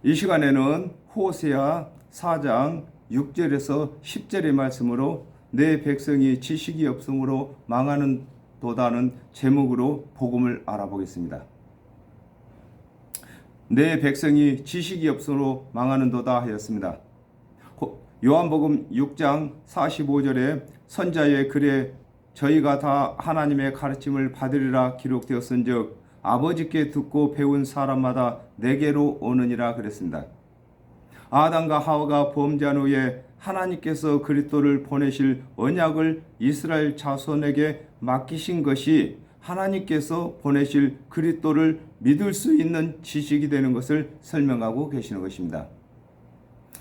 이 시간에는 호세아 4장 6절에서 10절의 말씀으로 내 백성이 지식이 없으므로 망하는 도다는 제목으로 복음을 알아보겠습니다. 내 백성이 지식이 없으므로 망하는 도다 하였습니다. 요한복음 6장 45절에 선자의 글에 저희가 다 하나님의 가르침을 받으리라 기록되었은즉 아버지께 듣고 배운 사람마다 내게로 오느니라 그랬습니다. 아담과 하와가 범죄한 후에 하나님께서 그리스도를 보내실 언약을 이스라엘 자손에게 맡기신 것이 하나님께서 보내실 그리스도를 믿을 수 있는 지식이 되는 것을 설명하고 계시는 것입니다.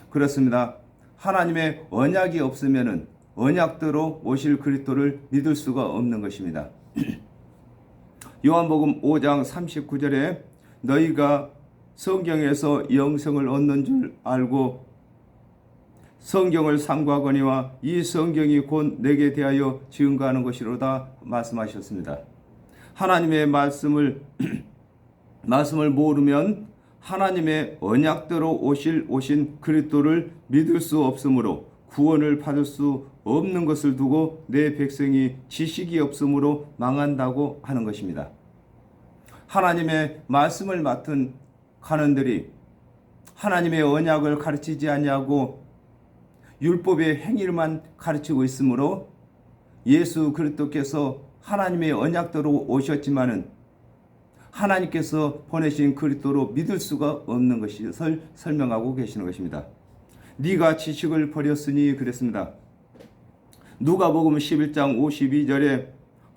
그렇습니다. 하나님의 언약이 없으면 언약대로 오실 그리스도를 믿을 수가 없는 것입니다. 요한복음 5장 39절에 너희가 성경에서 영생을 얻는 줄 알고 성경을 삼가거니와 이 성경이 곧 내게 대하여 증거하는 것이로다 말씀하셨습니다. 하나님의 말씀을 모르면 하나님의 언약대로 오신 그리스도를 믿을 수 없으므로 구원을 받을 수 없는 것을 두고 내 백성이 지식이 없으므로 망한다고 하는 것입니다. 하나님의 말씀을 맡은 관원들이 하나님의 언약을 가르치지 아니하고 율법의 행위를만 가르치고 있으므로 예수 그리스도께서 하나님의 언약대로 오셨지만은 하나님께서 보내신 그리스도로 믿을 수가 없는 것을 설명하고 계시는 것입니다. 네가 지식을 버렸으니 그랬습니다. 누가복음 11장 52절에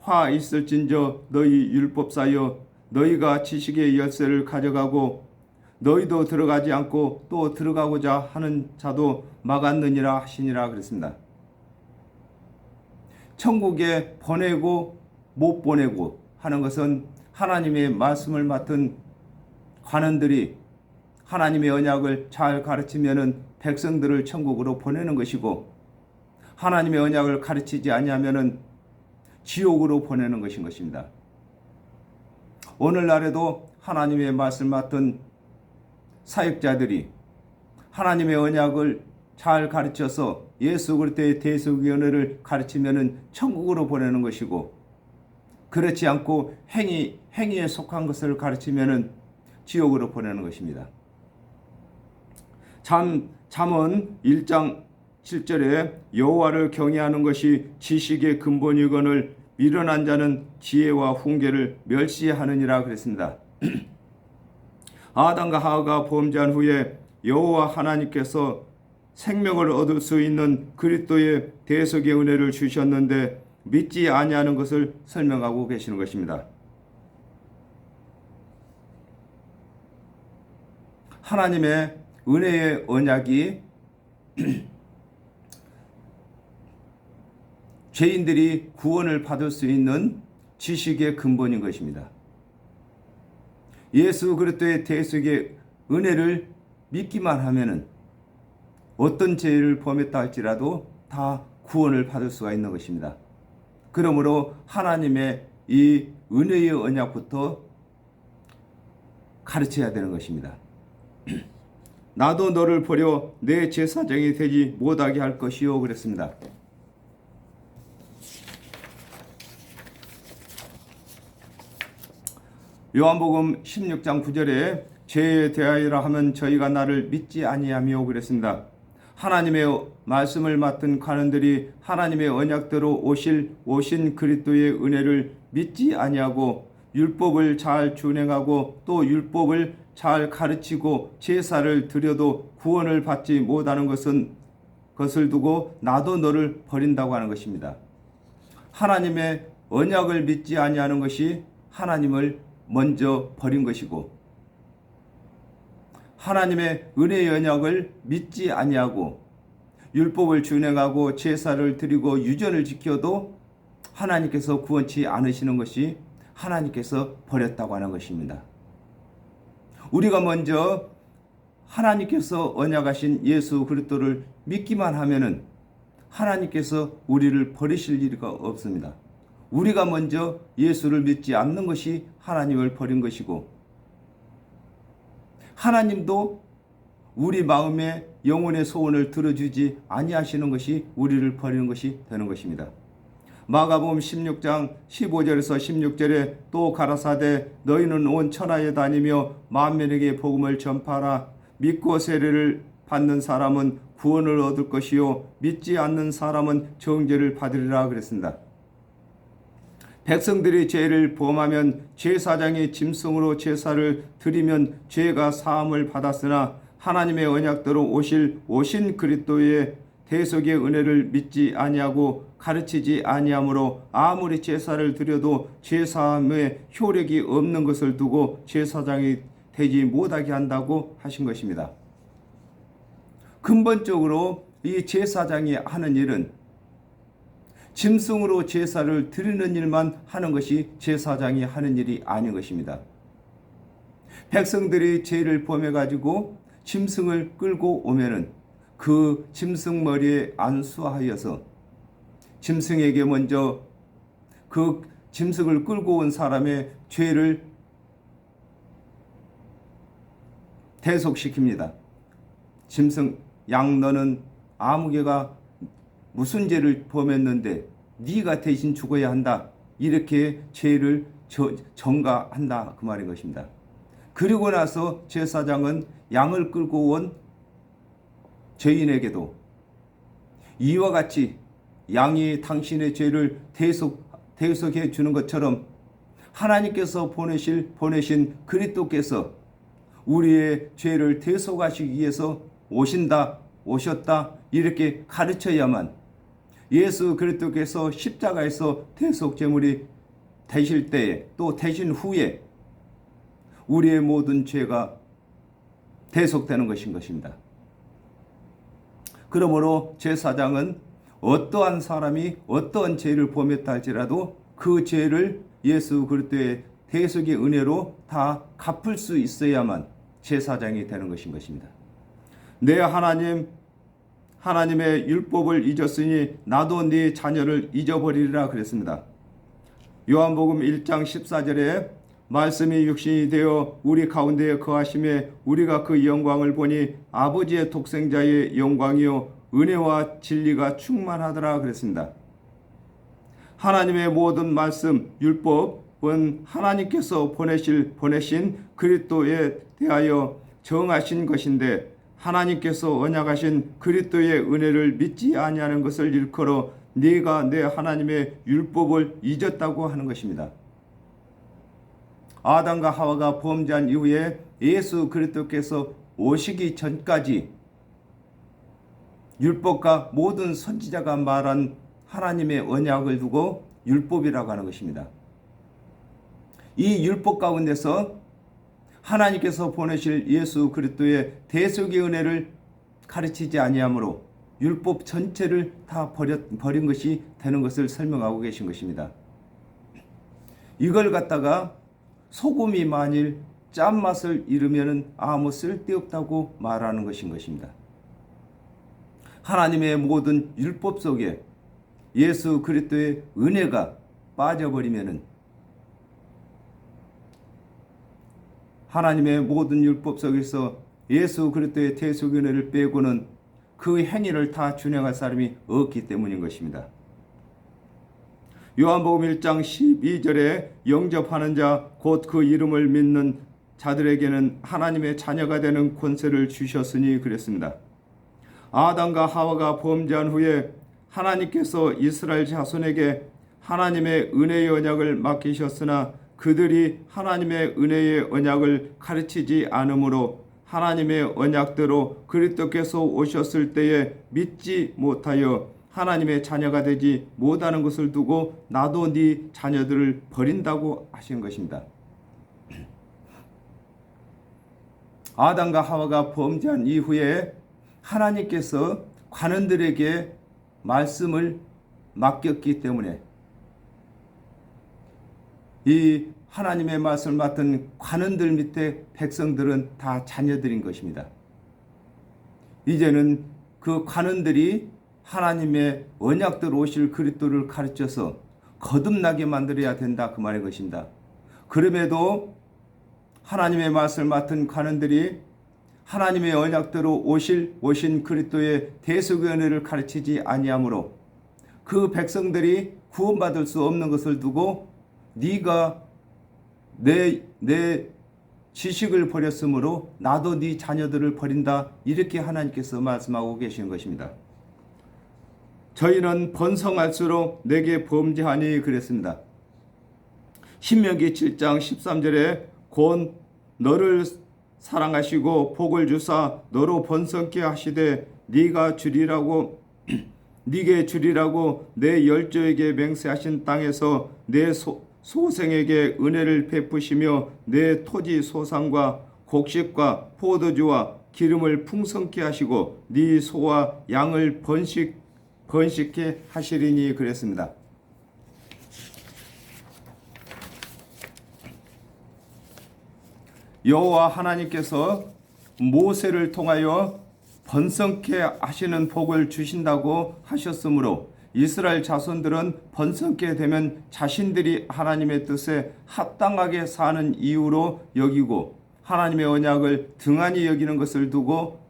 화 있을진저 너희 율법사여 너희가 지식의 열쇠를 가져가고 너희도 들어가지 않고 또 들어가고자 하는 자도 막았느니라 하시니라 그랬습니다. 천국에 보내고 못 보내고 하는 것은 하나님의 말씀을 맡은 관원들이 하나님의 언약을 잘 가르치면은 백성들을 천국으로 보내는 것이고 하나님의 언약을 가르치지 아니하면은 지옥으로 보내는 것인 것입니다. 오늘날에도 하나님의 말씀 맡은 사역자들이 하나님의 언약을 잘 가르쳐서 예수 그리스도의 대속의 은혜를 가르치면은 천국으로 보내는 것이고 그렇지 않고 행위에 속한 것을 가르치면은 지옥으로 보내는 것입니다. 잠언 1장 7절에 여호와를 경외하는 것이 지식의 근본이거늘 미련한 자는 지혜와 훈계를 멸시하느니라 그랬습니다. 아담과 하와가 범죄한 후에 여호와 하나님께서 생명을 얻을 수 있는 그리스도의 대속의 은혜를 주셨는데 믿지 아니하는 것을 설명하고 계시는 것입니다. 하나님의 은혜의 언약이 죄인들이 구원을 받을 수 있는 지식의 근본인 것입니다. 예수 그리스도의 대속의 은혜를 믿기만 하면은 어떤 죄를 범했다 할지라도 다 구원을 받을 수가 있는 것입니다. 그러므로 하나님의 이 은혜의 언약부터 가르쳐야 되는 것입니다. 나도 너를 버려 내 제사장이 되지 못하게 할 것이요 그랬습니다. 요한복음 16장 9절에 죄에 대하여라 하면 저희가 나를 믿지 아니하며 그랬습니다. 하나님의 말씀을 맡은 관원들이 하나님의 언약대로 오신 그리스도의 은혜를 믿지 아니하고 율법을 잘 준행하고 또 율법을 잘 가르치고 제사를 드려도 구원을 받지 못하는 것을 두고 나도 너를 버린다고 하는 것입니다. 하나님의 언약을 믿지 아니하는 것이 하나님을 먼저 버린 것이고 하나님의 은혜의 언약을 믿지 아니하고 율법을 준행하고 제사를 드리고 유전을 지켜도 하나님께서 구원치 않으시는 것이 하나님께서 버렸다고 하는 것입니다. 우리가 먼저 하나님께서 언약하신 예수 그리스도를 믿기만 하면은 하나님께서 우리를 버리실 리가 없습니다. 우리가 먼저 예수를 믿지 않는 것이 하나님을 버린 것이고 하나님도 우리 마음의 영혼의 소원을 들어주지 아니하시는 것이 우리를 버리는 것이 되는 것입니다. 마가복음 16장 15절에서 16절에 또 가라사대 너희는 온 천하에 다니며 만민에게 복음을 전파하라. 믿고 세례를 받는 사람은 구원을 얻을 것이요 믿지 않는 사람은 정죄를 받으리라 그랬습니다. 백성들이 죄를 범하면 제사장이 짐승으로 제사를 드리면 죄가 사함을 받았으나 하나님의 언약대로 오신 그리스도의 대속의 은혜를 믿지 아니하고 가르치지 아니하므로 아무리 제사를 드려도 제사함의 효력이 없는 것을 두고 제사장이 되지 못하게 한다고 하신 것입니다. 근본적으로 이 제사장이 하는 일은 짐승으로 제사를 드리는 일만 하는 것이 제사장이 하는 일이 아닌 것입니다. 백성들이 죄를 범해가지고 짐승을 끌고 오면은 그 짐승 머리에 안수하여서 짐승에게 먼저 그 짐승을 끌고 온 사람의 죄를 대속시킵니다. 짐승 양 너는 아무개가 무슨 죄를 범했는데 네가 대신 죽어야 한다. 이렇게 죄를 전가한다 그 말인 것입니다. 그리고 나서 제사장은 양을 끌고 온 죄인에게도 이와 같이 양이 당신의 죄를 대속해 주는 것처럼 하나님께서 보내신 그리스도께서 우리의 죄를 대속하시기 위해서 오셨다 이렇게 가르쳐야만 예수 그리스도께서 십자가에서 대속 제물이 되실 때에 또 되신 후에 우리의 모든 죄가 대속되는 것인 것입니다. 그러므로 제사장은 어떠한 사람이 어떠한 죄를 범했다 할지라도 그 죄를 예수 그리스도의 대속의 은혜로 다 갚을 수 있어야만 제사장이 되는 것인 것입니다. 내 하나님의 율법을 잊었으니 나도 네 자녀를 잊어버리리라 그랬습니다. 요한복음 1장 14절에 말씀이 육신이 되어 우리 가운데에 거하심에 우리가 그 영광을 보니 아버지의 독생자의 영광이요 은혜와 진리가 충만하더라 그랬습니다. 하나님의 모든 말씀 율법은 하나님께서 보내신 그리스도에 대하여 정하신 것인데 하나님께서 언약하신 그리스도의 은혜를 믿지 아니하는 것을 일컬어 네가 내 하나님의 율법을 잊었다고 하는 것입니다. 아담과 하와가 범죄한 이후에 예수 그리스도께서 오시기 전까지 율법과 모든 선지자가 말한 하나님의 언약을 두고 율법이라고 하는 것입니다. 이 율법 가운데서 하나님께서 보내실 예수 그리스도의 대속의 은혜를 가르치지 아니하므로 율법 전체를 다 버린 것이 되는 것을 설명하고 계신 것입니다. 이걸 갖다가 소금이 만일 짠맛을 잃으면 아무 쓸데없다고 말하는 것인 것입니다. 하나님의 모든 율법 속에 예수 그리스도의 은혜가 빠져버리면 하나님의 모든 율법 속에서 예수 그리스도의 대속의 은혜를 빼고는 그 행위를 다 준행할 사람이 없기 때문인 것입니다. 요한복음 1장 12절에 영접하는 자 곧 그 이름을 믿는 자들에게는 하나님의 자녀가 되는 권세를 주셨으니 그랬습니다. 아담과 하와가 범죄한 후에 하나님께서 이스라엘 자손에게 하나님의 은혜의 언약을 맡기셨으나 그들이 하나님의 은혜의 언약을 가르치지 않으므로 하나님의 언약대로 그리스도께서 오셨을 때에 믿지 못하여 하나님의 자녀가 되지 못하는 것을 두고 나도 네 자녀들을 버린다고 하신 것입니다. 아담과 하와가 범죄한 이후에 하나님께서 관원들에게 말씀을 맡겼기 때문에 이 하나님의 말씀을 맡은 관원들 밑에 백성들은 다 자녀들인 것입니다. 이제는 그 관원들이 하나님의 언약대로 오실 그리스도를 가르쳐서 거듭나게 만들어야 된다 그 말인 것입니다. 그럼에도 하나님의 말씀을 맡은 관원들이 하나님의 언약대로 오신 그리스도의 대속의 은혜를 가르치지 아니하므로 그 백성들이 구원받을 수 없는 것을 두고 네가 내 지식을 버렸으므로 나도 네 자녀들을 버린다, 이렇게 하나님께서 말씀하고 계신 것입니다. 저희는 번성할수록 내게 범죄하니 그랬습니다. 신명기 7장 13절에 곧 너를 사랑하시고 복을 주사 너로 번성케 하시되 네게 주리라고 내 열조에게 맹세하신 땅에서 내 소생에게 은혜를 베푸시며 내 토지 소산과 곡식과 포도주와 기름을 풍성케 하시고 네 소와 양을 번식케 하시리니 그랬습니다. 여호와 하나님께서 모세를 통하여 번성케 하시는 복을 주신다고 하셨으므로 이스라엘 자손들은 번성케 되면 자신들이 하나님의 뜻에 합당하게 사는 이유로 여기고 하나님의 언약을 등한히 여기는 것을 두고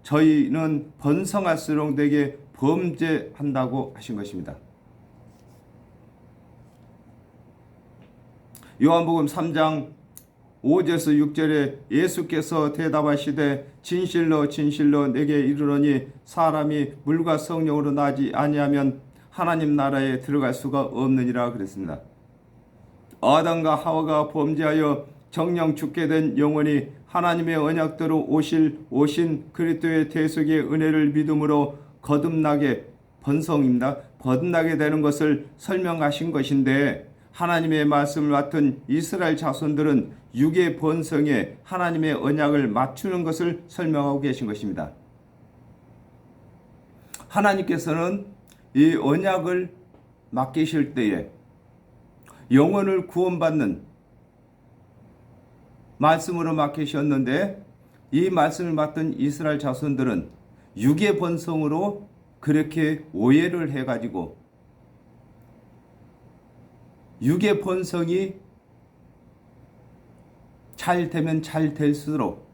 저희는 번성할수록 내게 범죄한다고 하신 것입니다. 요한복음 3장 5절에서 6절에 예수께서 대답하시되 진실로 진실로 내게 이르노니 사람이 물과 성령으로 나지 아니하면 하나님 나라에 들어갈 수가 없느니라 그랬습니다. 아담과 하와가 범죄하여 정령 죽게 된 영혼이 하나님의 언약대로 오신 그리스도의 대속의 은혜를 믿음으로 거듭나게 번성입니다. 거듭나게 되는 것을 설명하신 것인데 하나님의 말씀을 맡은 이스라엘 자손들은 육의 번성에 하나님의 언약을 맞추는 것을 설명하고 계신 것입니다. 하나님께서는 이 언약을 맡기실 때에 영혼을 구원받는 말씀으로 맡기셨는데 이 말씀을 맡은 이스라엘 자손들은 육의 번성으로 그렇게 오해를 해가지고 육의 번성이 잘 되면 잘 될수록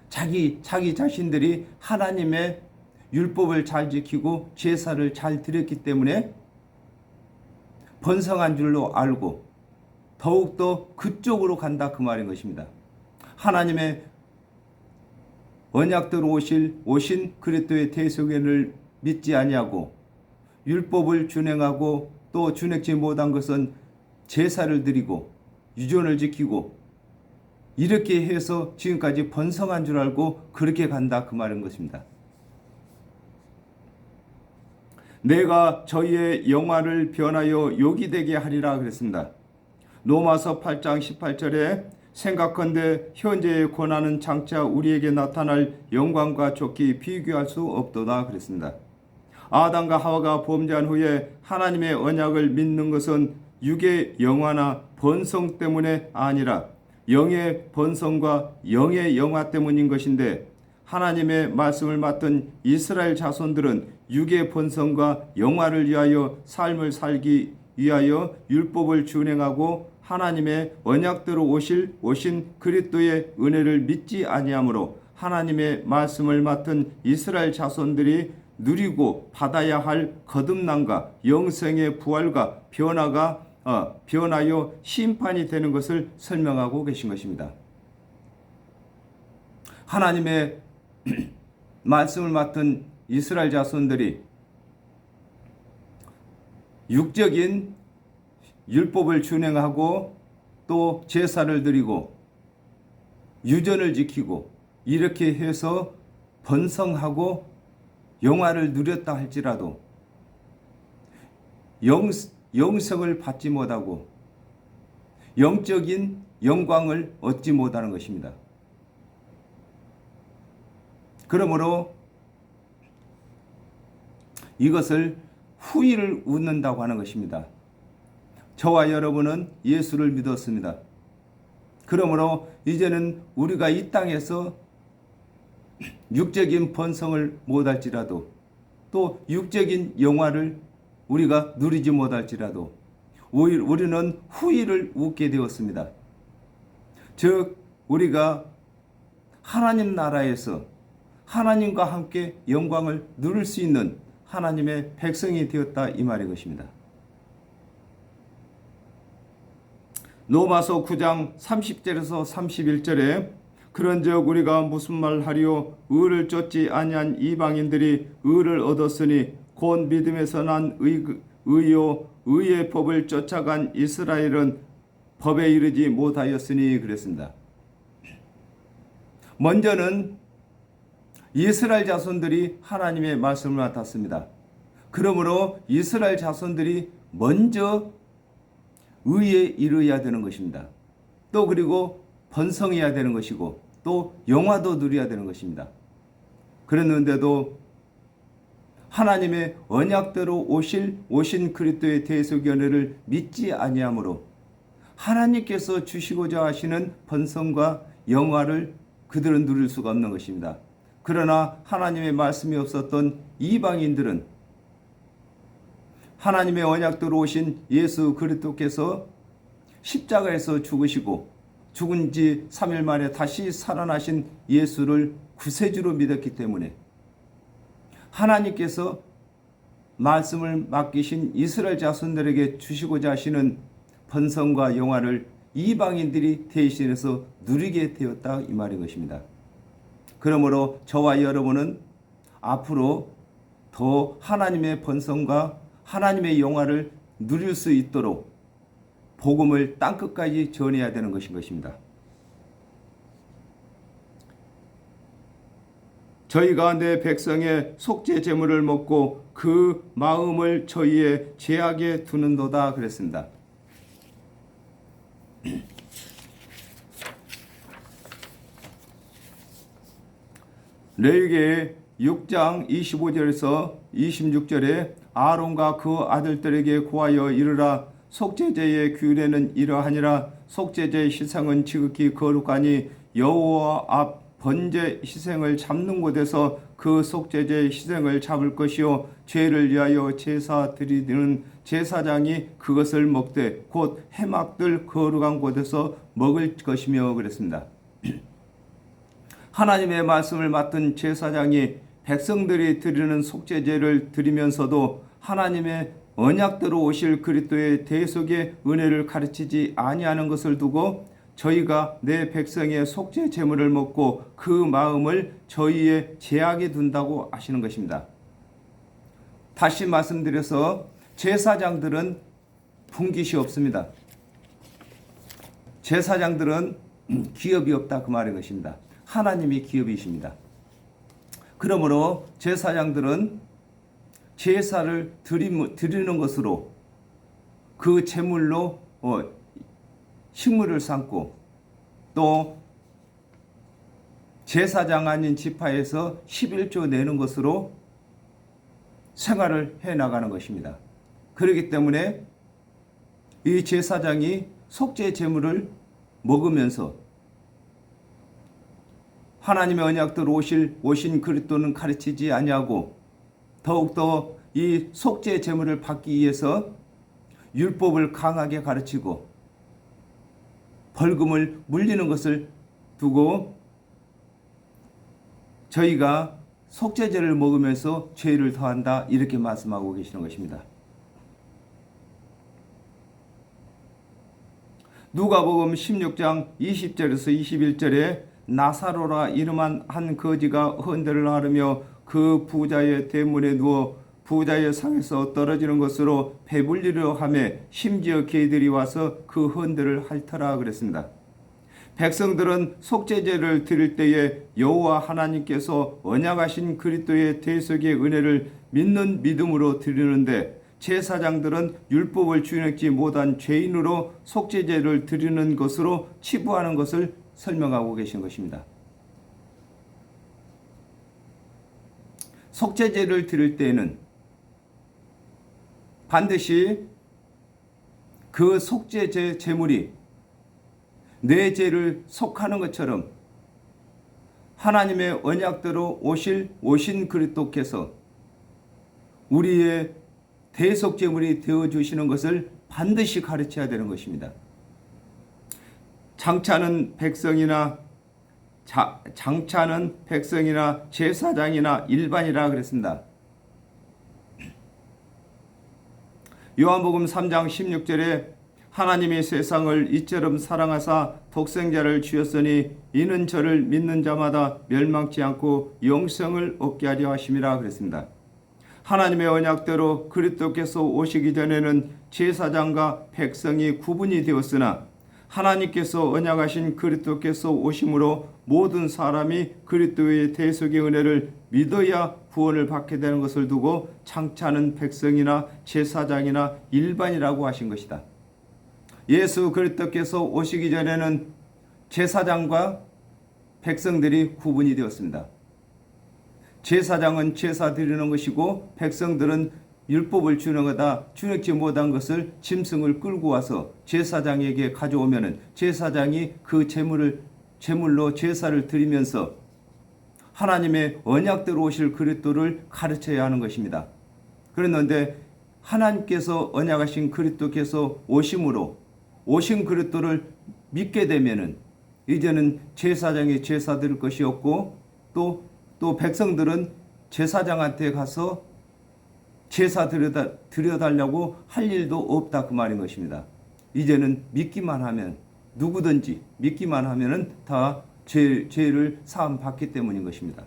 자기 자신들이 하나님의 율법을 잘 지키고 제사를 잘 드렸기 때문에 번성한 줄로 알고 더욱더 그쪽으로 간다, 그 말인 것입니다. 하나님의 언약대로 오신 그리스도의 대속을 믿지 아니하고 율법을 준행하고 또 준행치 못한 것은 제사를 드리고 유전을 지키고 이렇게 해서 지금까지 번성한 줄 알고 그렇게 간다, 그 말인 것입니다. 내가 저희의 영화를 변하여 욕이 되게 하리라 그랬습니다. 로마서 8장 18절에 생각컨대 현재의 고난은 장차 우리에게 나타날 영광과 좋게 비교할 수 없도다 그랬습니다. 아담과 하와가 범죄한 후에 하나님의 언약을 믿는 것은 육의 영화나 번성 때문에 아니라 영의 번성과 영의 영화 때문인 것인데 하나님의 말씀을 맡은 이스라엘 자손들은 육의 번성과 영화를 위하여 삶을 살기 위하여 율법을 준행하고 하나님의 언약대로 오신 그리스도의 은혜를 믿지 아니하므로 하나님의 말씀을 맡은 이스라엘 자손들이 누리고 받아야 할 거듭남과 영생의 부활과 변하여 심판이 되는 것을 설명하고 계신 것입니다. 하나님의 말씀을 맡은 이스라엘 자손들이 육적인 율법을 준행하고 또 제사를 드리고 유전을 지키고 이렇게 해서 번성하고 영화를 누렸다 할지라도 영성을 받지 못하고 영적인 영광을 얻지 못하는 것입니다. 그러므로 이것을 후일을 웃는다고 하는 것입니다. 저와 여러분은 예수를 믿었습니다. 그러므로 이제는 우리가 이 땅에서 육적인 번성을 못할지라도 또 육적인 영화를 우리가 누리지 못할지라도 우리는 후일을 웃게 되었습니다. 즉 우리가 하나님 나라에서 하나님과 함께 영광을 누릴 수 있는 하나님의 백성이 되었다 이 말인 것입니다. 로마서 9장 30절에서 31절에 그런즉 우리가 무슨 말하리요 의를 쫓지 아니한 이방인들이 의를 얻었으니 곧 믿음에서 난 의요 의의 법을 쫓아간 이스라엘은 법에 이르지 못하였으니 그랬습니다. 먼저는 이스라엘 자손들이 하나님의 말씀을 맡았습니다. 그러므로 이스라엘 자손들이 먼저 의에 이르어야 되는 것입니다. 또 그리고 번성해야 되는 것이고 또 영화도 누려야 되는 것입니다. 그랬는데도 하나님의 언약대로 오신 그리스도의 대속의 은혜를 믿지 아니하므로 하나님께서 주시고자 하시는 번성과 영화를 그들은 누릴 수가 없는 것입니다. 그러나 하나님의 말씀이 없었던 이방인들은 하나님의 언약대로 오신 예수 그리스도께서 십자가에서 죽으시고 죽은 지 3일 만에 다시 살아나신 예수를 구세주로 믿었기 때문에 하나님께서 말씀을 맡기신 이스라엘 자손들에게 주시고자 하시는 번성과 영화를 이방인들이 대신해서 누리게 되었다 이 말인 것입니다. 그러므로 저와 여러분은 앞으로 더 하나님의 번성과 하나님의 영화를 누릴 수 있도록 복음을 땅끝까지 전해야 되는 것인 것입니다. 저희가 내 백성의 속죄 제물을 먹고 그 마음을 저희의 죄악에 두는도다 그랬습니다. 레위기 6장 25절에서 26절에 아론과 그 아들들에게 고하여 이르라 속죄제의 규례는 이러하니라 속죄제의 희생은 지극히 거룩하니 여호와 앞 번제 희생을 잡는 곳에서 그 속죄제의 희생을 잡을 것이요 죄를 위하여 제사 드리는 제사장이 그것을 먹되 곧 해막들 거룩한 곳에서 먹을 것이며 그랬습니다. 하나님의 말씀을 맡은 제사장이 백성들이 드리는 속죄제를 드리면서도 하나님의 언약대로 오실 그리스도의 대속의 은혜를 가르치지 아니하는 것을 두고 저희가 내 백성의 속죄 제물을 먹고 그 마음을 저희의 죄악에 둔다고 하시는 것입니다. 다시 말씀드려서 제사장들은 분깃이 없습니다. 제사장들은 기업이 없다 그 말인 것입니다. 하나님이 기업이십니다. 그러므로 제사장들은 제사를 드리는 것으로 그 제물로 식물을 삼고 또 제사장 아닌 지파에서 11조 내는 것으로 생활을 해나가는 것입니다. 그렇기 때문에 이 제사장이 속죄 제물을 먹으면서 하나님의 언약대로 오신 그리스도는 가르치지 아니하고 더욱더 이 속죄 제물을 받기 위해서 율법을 강하게 가르치고 벌금을 물리는 것을 두고 저희가 속죄제를 먹으면서 죄를 더한다 이렇게 말씀하고 계시는 것입니다. 누가복음 16장 20절에서 21절에 나사로라 이름한 한 거지가 헌대를 하르며 그 부자의 대문에 누워 부자의 상에서 떨어지는 것으로 배불리려 하며 심지어 개들이 와서 그 헌대를 핥더라 그랬습니다. 백성들은 속죄제를 드릴 때에 여호와 하나님께서 언약하신 그리스도의 대속의 은혜를 믿는 믿음으로 드리는데 제사장들은 율법을 준행하지 못한 죄인으로 속죄제를 드리는 것으로 치부하는 것을 설명하고 계신 것입니다. 속죄제를 드릴 때에는 반드시 그 속죄제 제물이 내 죄를 속하는 것처럼 하나님의 언약대로 오신 그리스도께서 우리의 대속 제물이 되어 주시는 것을 반드시 가르쳐야 되는 것입니다. 장차는 백성이나 장차는 백성이나 제사장이나 일반이라 그랬습니다. 요한복음 3장 16절에 하나님이 세상을 이처럼 사랑하사 독생자를 주셨으니 이는 저를 믿는 자마다 멸망치 않고 영생을 얻게 하려 하심이라 그랬습니다. 하나님의 언약대로 그리스도께서 오시기 전에는 제사장과 백성이 구분이 되었으나 하나님께서 언약하신 그리스도께서 오심으로 모든 사람이 그리스도의 대속의 은혜를 믿어야 구원을 받게 되는 것을 두고 장차는 백성이나 제사장이나 일반이라고 하신 것이다. 예수 그리스도께서 오시기 전에는 제사장과 백성들이 구분이 되었습니다. 제사장은 제사 드리는 것이고 백성들은 율법을 주는 거다. 준행치 못한 것을 짐승을 끌고 와서 제사장에게 가져오면은 제사장이 그 제물로 제사를 드리면서 하나님의 언약대로 오실 그리스도를 가르쳐야 하는 것입니다. 그랬는데 하나님께서 언약하신 그리스도께서 오신 그리스도를 믿게 되면은 이제는 제사장이 제사 드릴 것이 없고 또 백성들은 제사장한테 가서 제사 드려달라고 할 일도 없다 그 말인 것입니다. 이제는 믿기만 하면 누구든지 믿기만 하면은 다 죄를 사함 받기 때문인 것입니다.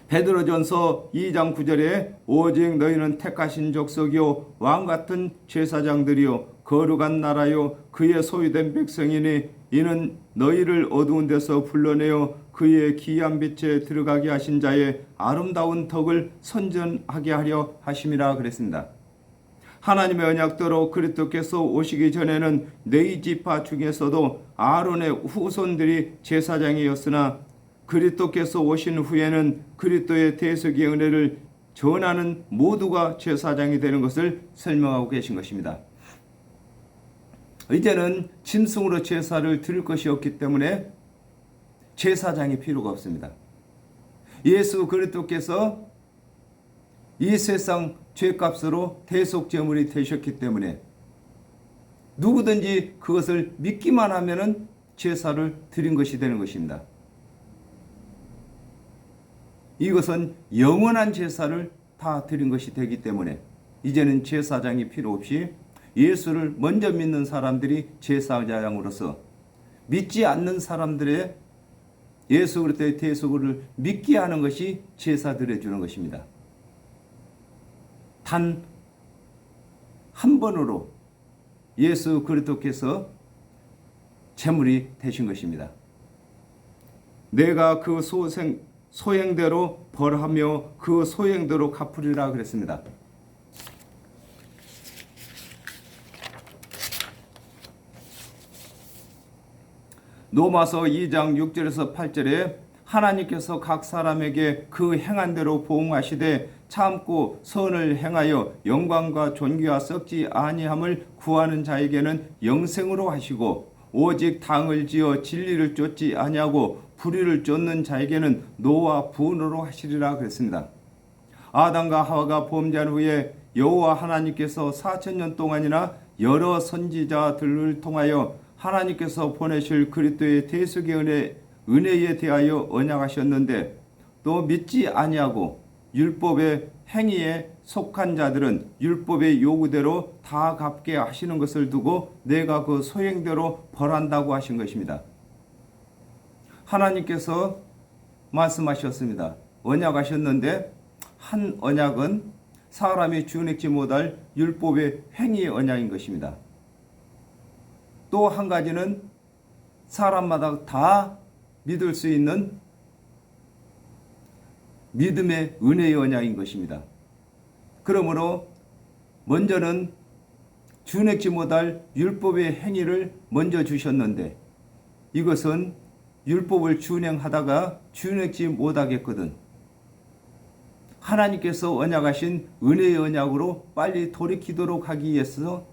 베드로전서 2장 9절에 오직 너희는 택하신 족속이요 왕같은 제사장들이요 거룩한 나라요 그의 소유된 백성이니 이는 너희를 어두운 데서 불러내어 그의 기이한 빛에 들어가게 하신 자의 아름다운 덕을 선전하게 하려 하심이라 그랬습니다. 하나님의 언약대로 그리스도께서 오시기 전에는 네 지파 중에서도 아론의 후손들이 제사장이었으나 그리스도께서 오신 후에는 그리스도의 대속의 은혜를 전하는 모두가 제사장이 되는 것을 설명하고 계신 것입니다. 이제는 짐승으로 제사를 드릴 것이 없기 때문에 제사장이 필요가 없습니다. 예수 그리스도께서 이 세상 죄값으로 대속제물이 되셨기 때문에 누구든지 그것을 믿기만 하면은 제사를 드린 것이 되는 것입니다. 이것은 영원한 제사를 다 드린 것이 되기 때문에 이제는 제사장이 필요 없이 예수를 먼저 믿는 사람들이 제사장으로서 믿지 않는 사람들의 예수 그리스도의 대속을 믿게 하는 것이 제사 드려주는 것입니다. 단 한 번으로 예수 그리스도께서 제물이 되신 것입니다. 내가 그 소행대로 벌하며 그 소행대로 갚으리라 그랬습니다. 로마서 2장 6절에서 8절에 하나님께서 각 사람에게 그 행한 대로 보응하시되 참고 선을 행하여 영광과 존귀와 썩지 아니함을 구하는 자에게는 영생으로 하시고 오직 당을 지어 진리를 쫓지 아니하고 불의를 쫓는 자에게는 노와 분으로 하시리라 그랬습니다. 아담과 하와가 범죄한 후에 여호와 하나님께서 4,000년 동안이나 여러 선지자들을 통하여 하나님께서 보내실 그리스도의 대속의 은혜에 대하여 언약하셨는데 또 믿지 아니하고 율법의 행위에 속한 자들은 율법의 요구대로 다 갚게 하시는 것을 두고 내가 그 소행대로 벌한다고 하신 것입니다. 하나님께서 말씀하셨습니다. 언약하셨는데 한 언약은 사람이 준행치 못할 율법의 행위의 언약인 것입니다. 또 한 가지는 사람마다 다 믿을 수 있는 믿음의 은혜의 언약인 것입니다. 그러므로 먼저는 준행치 못할 율법의 행위를 먼저 주셨는데 이것은 율법을 준행하다가 준행치 못하겠거든 하나님께서 언약하신 은혜의 언약으로 빨리 돌이키도록 하기 위해서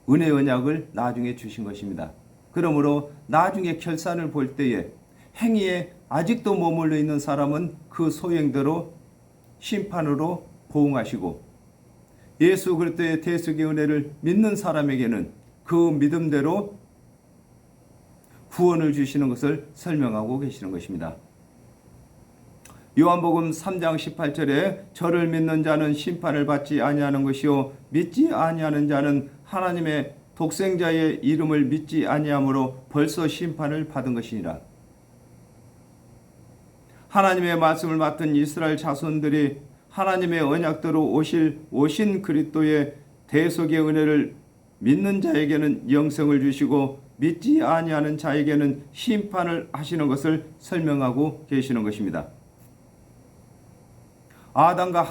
은혜의 언약을 나중에 주신 것입니다. 그러므로 나중에 결산을 볼 때에 행위에 아직도 머물러 있는 사람은 그 소행대로 심판으로 보응하시고 예수 그리스도의 대속의 은혜를 믿는 사람에게는 그 믿음대로 구원을 주시는 것을 설명하고 계시는 것입니다. 요한복음 3장 18절에 저를 믿는 자는 심판을 받지 아니하는 것이요 믿지 아니하는 자는 하나님의 독생자의 이름을 믿지 아니하므로 벌써 심판을 받은 것이니라. 하나님의 말씀을 맡은 이스라엘 자손들이 하나님의 언약대로 오신 그리스도의 대속의 은혜를 믿는 자에게는 영생을 주시고 믿지 아니하는 자에게는 심판을 하시는 것을 설명하고 계시는 것입니다. 아담과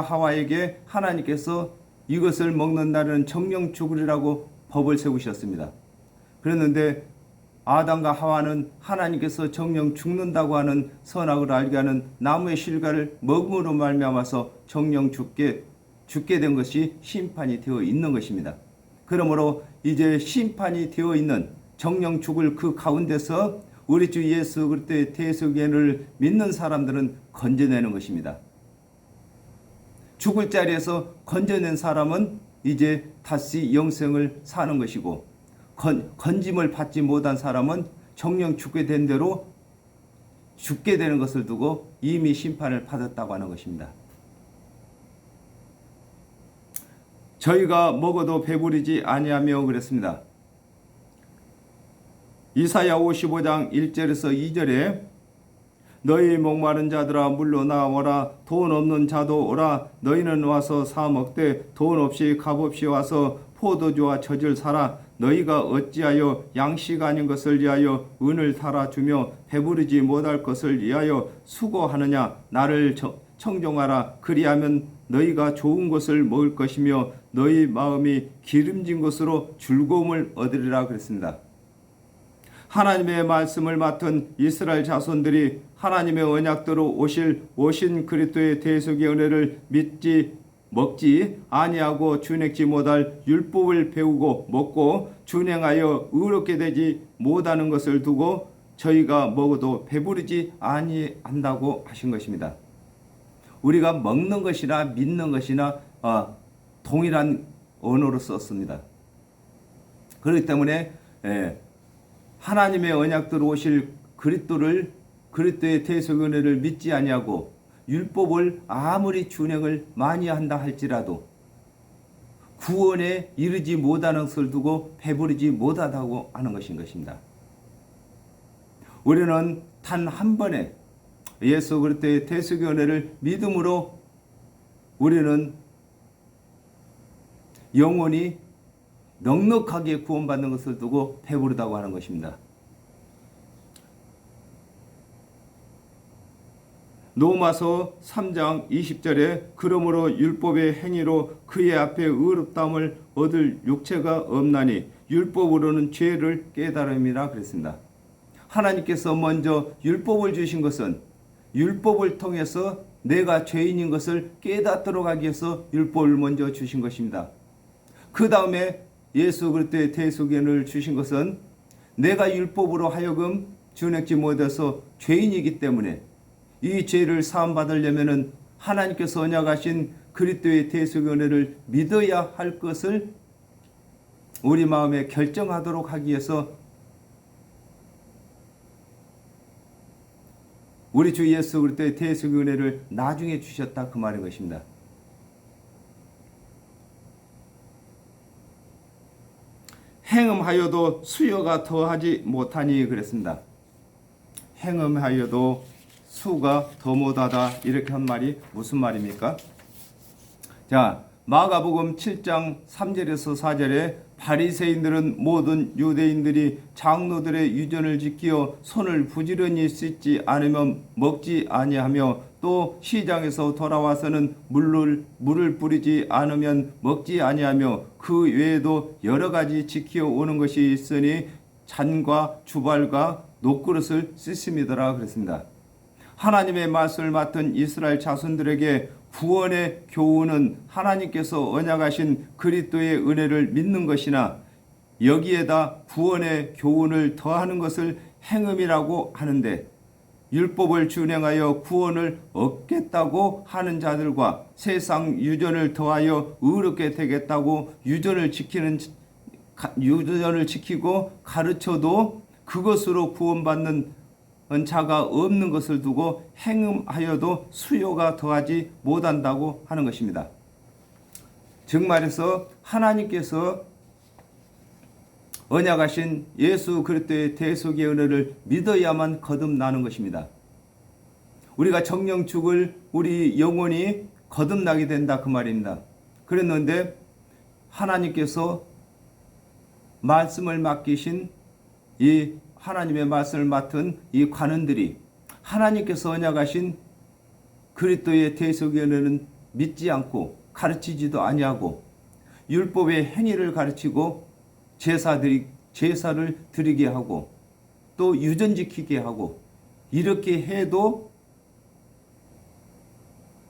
하와에게 하나님께서 이것을 먹는 날에는 정령 죽으리라고 법을 세우셨습니다. 그랬는데 아담과 하와는 하나님께서 정령 죽는다고 하는 선악을 알게 하는 나무의 실과를 먹음으로 말미암아서 정령 죽게 된 것이 심판이 되어 있는 것입니다. 그러므로 이제 심판이 되어 있는 정령 죽을 그 가운데서 우리 주 예수 그리스도의 대속을 믿는 사람들은 건져내는 것입니다. 죽을 자리에서 건져낸 사람은 이제 다시 영생을 사는 것이고 건짐을 받지 못한 사람은 정령 죽게 된 대로 죽게 되는 것을 두고 이미 심판을 받았다고 하는 것입니다. 저희가 먹어도 배부르지 아니하며 그랬습니다. 이사야 55장 1절에서 2절에 너희 목마른 자들아 물로 나오라 돈 없는 자도 오라 너희는 와서 사 먹되 돈 없이 값없이 와서 포도주와 젖을 사라 너희가 어찌하여 양식 아닌 것을 위하여 은을 달아 주며 배부르지 못할 것을 위하여 수고하느냐 나를 청종하라 그리하면 너희가 좋은 것을 먹을 것이며 너희 마음이 기름진 것으로 즐거움을 얻으리라 그랬습니다. 하나님의 말씀을 맡은 이스라엘 자손들이 하나님의 언약대로 오신 그리스도의 대속의 은혜를 먹지 아니하고 준행치 못할 율법을 배우고 먹고 준행하여 의롭게 되지 못하는 것을 두고 저희가 먹어도 배부르지 아니한다고 하신 것입니다. 우리가 먹는 것이나 믿는 것이나 동일한 언어로 썼습니다. 그렇기 때문에 하나님의 언약대로 오실 그리스도의 대속의 은혜를 믿지 아니하고 율법을 아무리 준행을 많이 한다 할지라도 구원에 이르지 못하는 것을 두고 배부르지 못하다고 하는 것입니다. 우리는 단 한 번에 예수 그리스도의 대속의 은혜를 믿음으로 우리는 영원히 넉넉하게 구원받는 것을 두고 배부르다고 하는 것입니다. 로마서 3장 20절에 그러므로 율법의 행위로 그의 앞에 의롭다함을 얻을 육체가 없나니 율법으로는 죄를 깨달음이라 그랬습니다. 하나님께서 먼저 율법을 주신 것은 율법을 통해서 내가 죄인인 것을 깨닫도록 하기 위해서 율법을 먼저 주신 것입니다. 그 다음에 예수 그리스도의 대속의 은혜를 주신 것은 내가 율법으로 하여금 준행치 못해서 죄인이기 때문에 이 죄를 사함받으려면 하나님께서 언약하신 그리스도의 대속의 은혜를 믿어야 할 것을 우리 마음에 결정하도록 하기 위해서 우리 주 예수 그리스도의 대속의 은혜를 나중에 주셨다 그 말인 것입니다. 행음하여도 수요가 더하지 못하니 그랬습니다. 행음하여도 수가 더 못하다 이렇게 한 말이 무슨 말입니까? 자, 마가복음 7장 3절에서 4절에 바리새인들은 모든 유대인들이 장로들의 유전을 지키어 손을 부지런히 씻지 않으면 먹지 아니하며 또 시장에서 돌아와서는 물을 뿌리지 않으면 먹지 아니하며 그 외에도 여러 가지 지키어 오는 것이 있으니 잔과 주발과 녹그릇을 씻음이더라 그랬습니다. 하나님의 말씀을 맡은 이스라엘 자손들에게 구원의 교훈은 하나님께서 언약하신 그리스도의 은혜를 믿는 것이나 여기에다 구원의 교훈을 더하는 것을 행음이라고 하는데 율법을 준행하여 구원을 얻겠다고 하는 자들과 세상 유전을 더하여 의롭게 되겠다고 유전을 지키는 유전을 지키고 가르쳐도 그것으로 구원받는 자가 없는 것을 두고 행음하여도 수요가 더하지 못한다고 하는 것입니다. 즉 말해서 하나님께서 언약하신 예수 그리스도의 대속의 은혜를 믿어야만 거듭나는 것입니다. 우리가 정령 죽을 우리 영혼이 거듭나게 된다 그 말입니다. 그랬는데 하나님께서 말씀을 맡기신 이 하나님의 말씀을 맡은 이 관원들이 하나님께서 언약하신 그리스도의 대속의 은혜는 믿지 않고 가르치지도 아니하고 율법의 행위를 가르치고 제사를 드리게 하고 또 유전 지키게 하고 이렇게 해도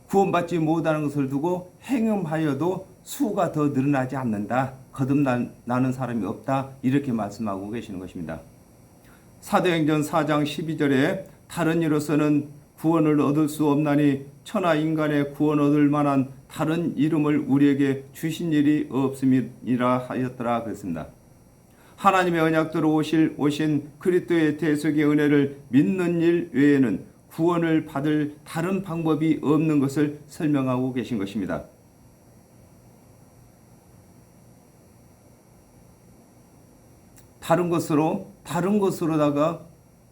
구원받지 못하는 것을 두고 행음하여도 수가 더 늘어나지 않는다. 거듭나는 사람이 없다. 이렇게 말씀하고 계시는 것입니다. 사도행전 4장 12절에 다른 이로서는 구원을 얻을 수 없나니 천하 인간의 구원 얻을 만한 다른 이름을 우리에게 주신 일이 없음이라 하였더라 그랬습니다. 하나님의 언약대로 오신 그리스도의 대속의 은혜를 믿는 일 외에는 구원을 받을 다른 방법이 없는 것을 설명하고 계신 것입니다. 다른 것으로다가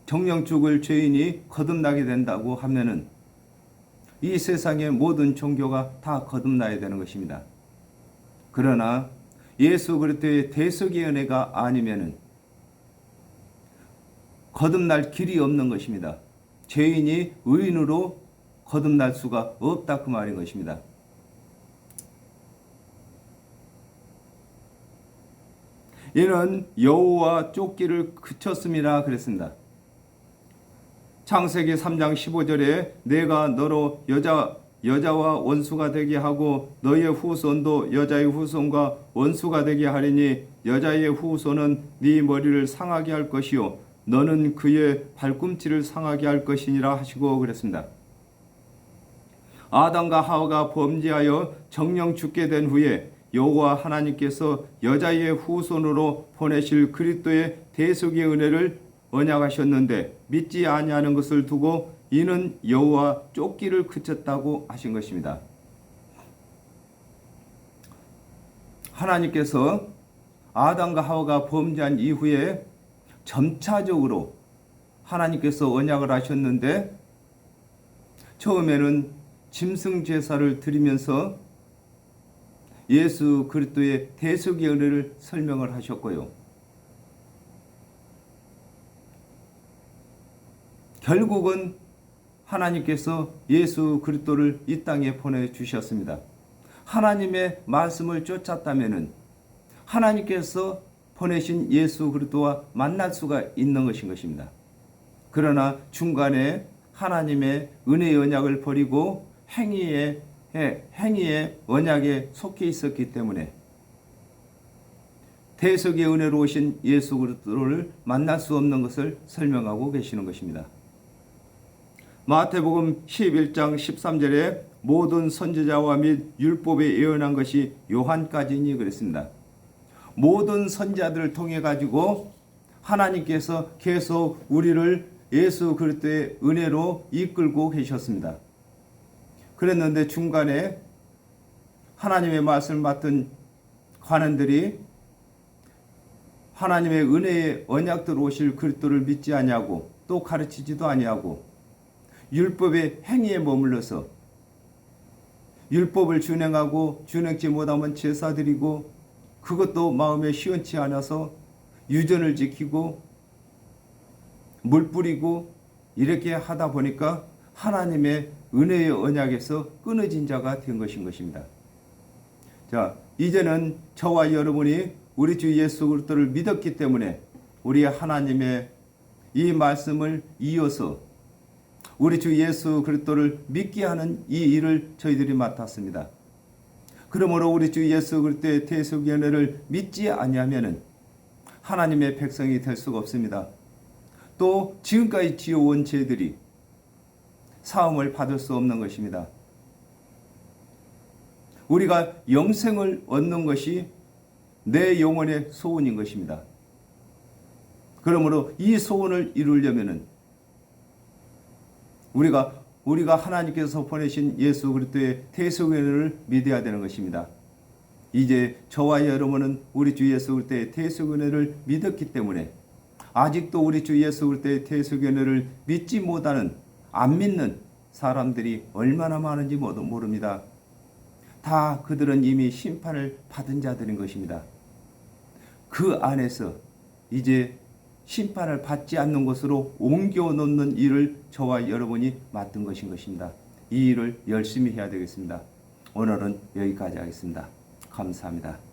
정령 죽을 죄인이 거듭나게 된다고 하면은 이 세상의 모든 종교가 다 거듭나야 되는 것입니다. 그러나 예수 그리스도의 대속의 은혜가 아니면은 거듭날 길이 없는 것입니다. 죄인이 의인으로 거듭날 수가 없다 그 말인 것입니다. 이는 여호와 쫓기를 그쳤음이라 그랬습니다. 창세기 3장 15절에 내가 너로 여자와 원수가 되게 하고 너의 후손도 여자의 후손과 원수가 되게 하리니 여자의 후손은 네 머리를 상하게 할 것이요 너는 그의 발꿈치를 상하게 할 것이니라 하시고 그랬습니다. 아담과 하와가 범죄하여 정령 죽게 된 후에 여호와 하나님께서 여자의 후손으로 보내실 그리스도의 대속의 은혜를 언약하셨는데 믿지 아니하는 것을 두고 이는 여호와 쫓기를 그쳤다고 하신 것입니다. 하나님께서 아담과 하와가 범죄한 이후에 점차적으로 하나님께서 언약을 하셨는데 처음에는 짐승 제사를 드리면서 예수 그리스도의 대속의 은혜를 설명을 하셨고요. 결국은 하나님께서 예수 그리스도를 이 땅에 보내주셨습니다. 하나님의 말씀을 쫓았다면 하나님께서 보내신 예수 그리스도와 만날 수가 있는 것입니다. 그러나 중간에 하나님의 은혜의 언약을 버리고 행위의 언약에 속해 있었기 때문에 대속의 은혜로 오신 예수 그리스도를 만날 수 없는 것을 설명하고 계시는 것입니다. 마태복음 11장 13절에 모든 선지자와 및 율법에 예언한 것이 요한까지니 그랬습니다. 모든 선지자들을 통해 가지고 하나님께서 계속 우리를 예수 그리스도의 은혜로 이끌고 계셨습니다. 그랬는데 중간에 하나님의 말씀을 맡은 관원들이 하나님의 은혜의 언약대로 오실 그리스도를 믿지 아니하고 또 가르치지도 아니하고 율법의 행위에 머물러서 율법을 준행하고 준행치 못하면 제사 드리고 그것도 마음에 시원치 않아서 유전을 지키고 물 뿌리고 이렇게 하다 보니까 하나님의 은혜의 언약에서 끊어진 자가 된 것입니다. 자, 이제는 저와 여러분이 우리 주 예수 그리스도를 믿었기 때문에 우리 하나님의 이 말씀을 이어서 우리 주 예수 그리스도를 믿게 하는 이 일을 저희들이 맡았습니다. 그러므로 우리 주 예수 그리스도의 대속의 은혜를 믿지 아니하면은 하나님의 백성이 될 수가 없습니다. 또 지금까지 지어온 죄들이 사함을 받을 수 없는 것입니다. 우리가 영생을 얻는 것이 내 영혼의 소원인 것입니다. 그러므로 이 소원을 이루려면은 우리가 하나님께서 보내신 예수 그리스도의 대속연을 믿어야 되는 것입니다. 이제 저와 여러분은 우리 주 예수 그리스도의 대속연을 믿었기 때문에 아직도 우리 주 예수 그리스도의 대속연을 믿지 못하는, 안 믿는 사람들이 얼마나 많은지 모릅니다. 다 그들은 이미 심판을 받은 자들인 것입니다. 그 안에서 이제 심판을 받지 않는 곳으로 옮겨 놓는 일을 저와 여러분이 맡은 것입니다. 이 일을 열심히 해야 되겠습니다. 오늘은 여기까지 하겠습니다. 감사합니다.